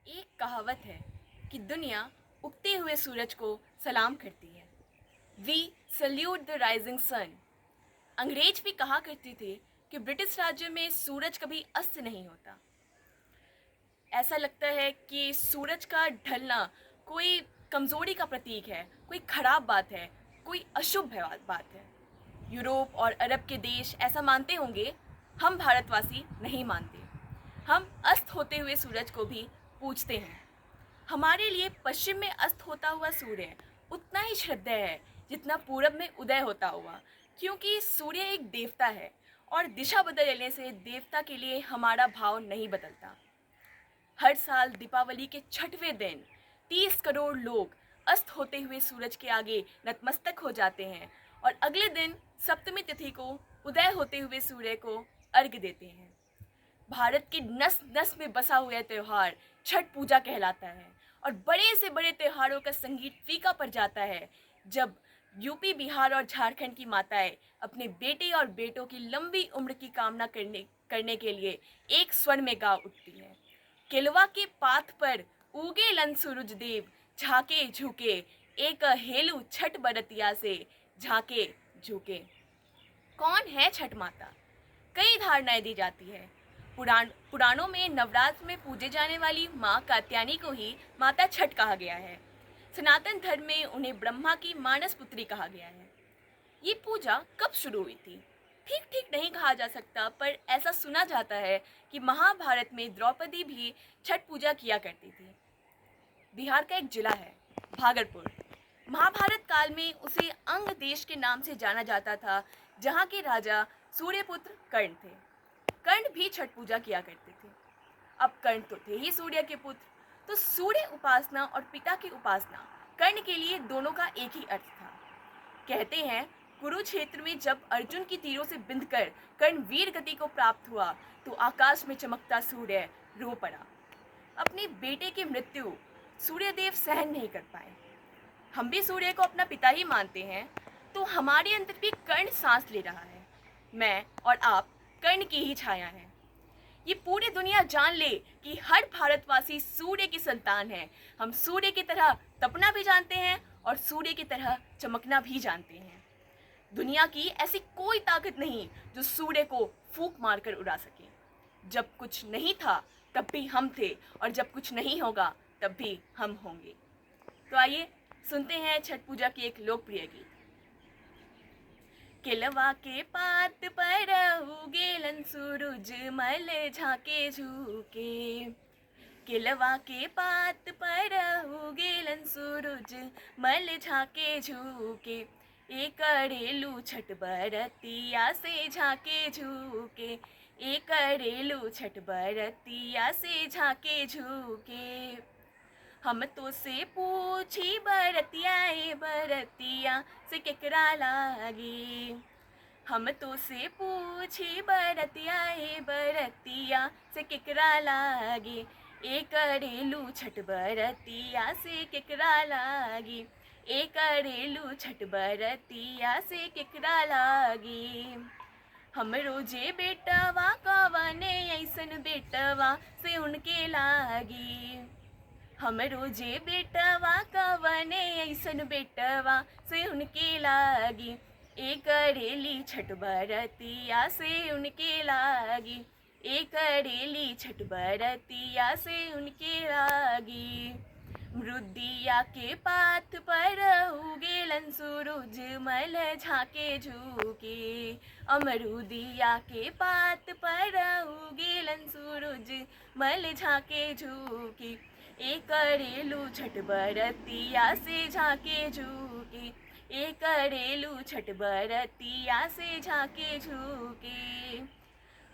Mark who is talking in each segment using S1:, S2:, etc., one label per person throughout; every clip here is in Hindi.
S1: एक कहावत है कि दुनिया उगते हुए सूरज को सलाम करती है। We salute the rising sun. अंग्रेज भी कहा करते थे कि ब्रिटिश राज्य में सूरज कभी अस्त नहीं होता। ऐसा लगता है कि सूरज का ढलना कोई कमजोरी का प्रतीक है, कोई खराब बात है, कोई अशुभ बात है। यूरोप और अरब के देश ऐसा मानते होंगे, हम भारतवासी नहीं मानते। हम अस्त होते हुए सूरज को भी पूजते हैं। हमारे लिए पश्चिम में अस्त होता हुआ सूर्य उतना ही श्रद्धेय है जितना पूरब में उदय होता हुआ, क्योंकि सूर्य एक देवता है और दिशा बदलने से देवता के लिए हमारा भाव नहीं बदलता। हर साल दीपावली के छठवें दिन 30 करोड़ लोग अस्त होते हुए सूरज के आगे नतमस्तक हो जाते हैं और अगले दिन सप्तमी तिथि को उदय होते हुए सूर्य को अर्घ्य देते हैं। भारत के नस नस में बसा हुआ त्यौहार छठ पूजा कहलाता है और बड़े से बड़े त्योहारों का संगीत फीका पड़ जाता है जब यूपी, बिहार और झारखंड की माताएं अपने बेटे और बेटों की लंबी उम्र की कामना करने के लिए एक स्वर में गा उठती है। केलवा के पात पर उगे लन सूरज देव, झाके झुके एक हेलू छठ बरतिया से झाके झुके। कौन है छठ माता? कई धारणाएं दी जाती है। पुराणों में नवरात्र में पूजे जाने वाली माँ कात्यायनी को ही माता छठ कहा गया है। सनातन धर्म में उन्हें ब्रह्मा की मानस पुत्री कहा गया है। ये पूजा कब शुरू हुई थी ठीक ठीक नहीं कहा जा सकता, पर ऐसा सुना जाता है कि महाभारत में द्रौपदी भी छठ पूजा किया करती थी। बिहार का एक जिला है भागलपुर। महाभारत काल में उसे अंग देश के नाम से जाना जाता था, जहाँ के राजा सूर्यपुत्र कर्ण थे। कर्ण भी छठ पूजा किया करते थे। अब कर्ण तो थे ही सूर्य के पुत्र, तो सूर्य उपासना और पिता की उपासना कर्ण के लिए दोनों का एक ही अर्थ था। कहते हैं कुरुक्षेत्र में जब अर्जुन की तीरों से बिंधकर कर्ण वीर गति को प्राप्त हुआ तो आकाश में चमकता सूर्य रो पड़ा। अपने बेटे की मृत्यु सूर्यदेव सहन नहीं कर पाए। हम भी सूर्य को अपना पिता ही मानते हैं, तो हमारे अंदर भी कर्ण सांस ले रहा है। मैं और आप कर्ण की ही छाया हैं। ये पूरी दुनिया जान ले कि हर भारतवासी सूर्य की संतान है। हम सूर्य की तरह तपना भी जानते हैं और सूर्य की तरह चमकना भी जानते हैं। दुनिया की ऐसी कोई ताकत नहीं जो सूर्य को फूंक मारकर उड़ा सके। जब कुछ नहीं था तब भी हम थे और जब कुछ नहीं होगा तब भी हम होंगे। तो आइए सुनते हैं छठ पूजा की एक लोकप्रिय गीत। केलवा के पात पर उगेलन सूरज मल झाके झुके। केलवा के पात पर उगेलन सूरज मल झाके झुके। एक करेलू छठ बरतिया से झाके झुके। एक करेलू छठ बरतिया से झाके झुके। हम तो से पूछी बरतिया ए बरतिया से केकरा लागी। हम तो से पूछी बरतिया ए बरतिया से केकरा लागी। ए करेलू छठ बरतिया से केकरा लागी। ए करेलू छठ बरतिया से केकरा लागी। हम रोजे बेटवा कवने ऐसन बेटवा से उनके लागी। हम रोजे बेटवा कवने ऐसन बेटवा से उनके लागी। ए करेली छठ बरतिया से उनके लागी। ए करेली छठ बरतिया से उनके लागी। मृदिया के पात पर उगेलन सूरज मल झाके झुके। अमरुदिया के पात पर उगेलन सूरज मल झाके झुके। ए करेलू छठ बरतिया से झाके झुके। ए करेलू छठ बरतिया से झाके झुके।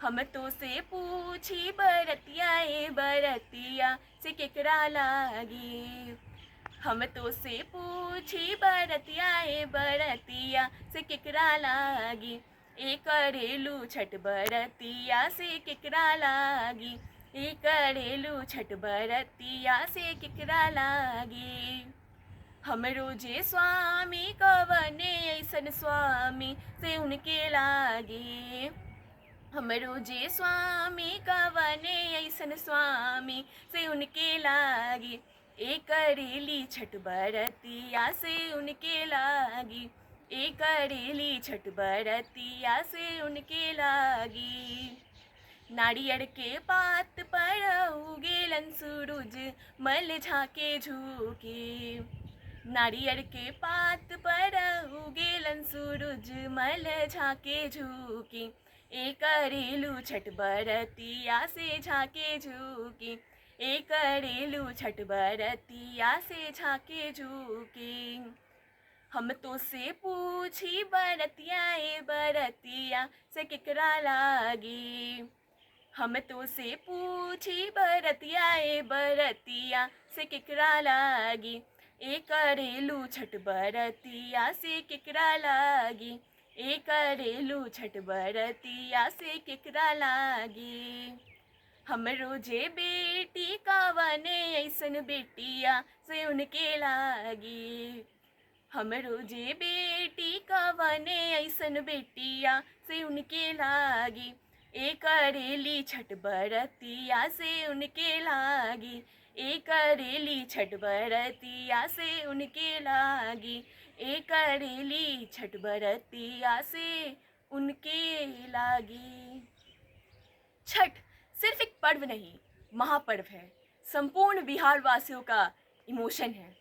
S1: हम तो से पूछी बरतिया ए बरतिया से केकरा लागी। हम तो से पूछी बरतिया ए बरतिया से केकरा लागी। ए करेलू छठ बरतिया से केकरा लागी। ए करेलू छठ बरतिया से केकरा लागी। हम रोजे स्वामी कवने ऐसन स्वामी से उनके लागे। हम रोजे स्वामी कवने ऐसन स्वामी से उनके लागे। लागी, एक करेली छठ बरतिया से उनके लागी, एक करेली छठ बरतिया से उनके लागी। नारियर के पात पर उगेलन सूरज मल झाके झुके, नारियर के पात पर उगेलन सूरज मल झाके झुके, एक करेलू छठ बरतिया से झाके झुके, एक करेलू छठ बरतिया से झाके झुके। हम तो से पूछी बरतिया ए बरतिया से केकरा लागी, हम तो से पूछी बरतिया ए बरतिया से केकरा लागी, एक करेलू छठ बरतिया से केकरा लागी, एक करेलू छठ बरतिया से केकरा लागी। हमरो जे बेटी कावने ऐसन बेटिया से उनके लागी, हमरो जे बेटी कावने ऐसन बेटिया से उनके लागी, एक करेली छठ बरतिया से उनके लागी, एक करेली छठ बरतिया से उनके लागी, एक करेली छठ बरतिया से उनके लागी। छठ सिर्फ एक पर्व नहीं, महापर्व है, संपूर्ण बिहार वासियों का इमोशन है।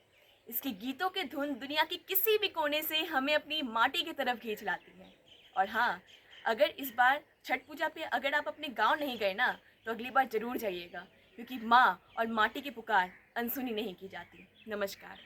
S1: इसके गीतों की धुन दुनिया के किसी भी कोने से हमें अपनी माटी की तरफ खींच लाती है। और हाँ, अगर इस बार छठ पूजा पे अगर आप अपने गांव नहीं गए ना, तो अगली बार ज़रूर जाइएगा, क्योंकि माँ और माटी की पुकार अनसुनी नहीं की जाती। नमस्कार।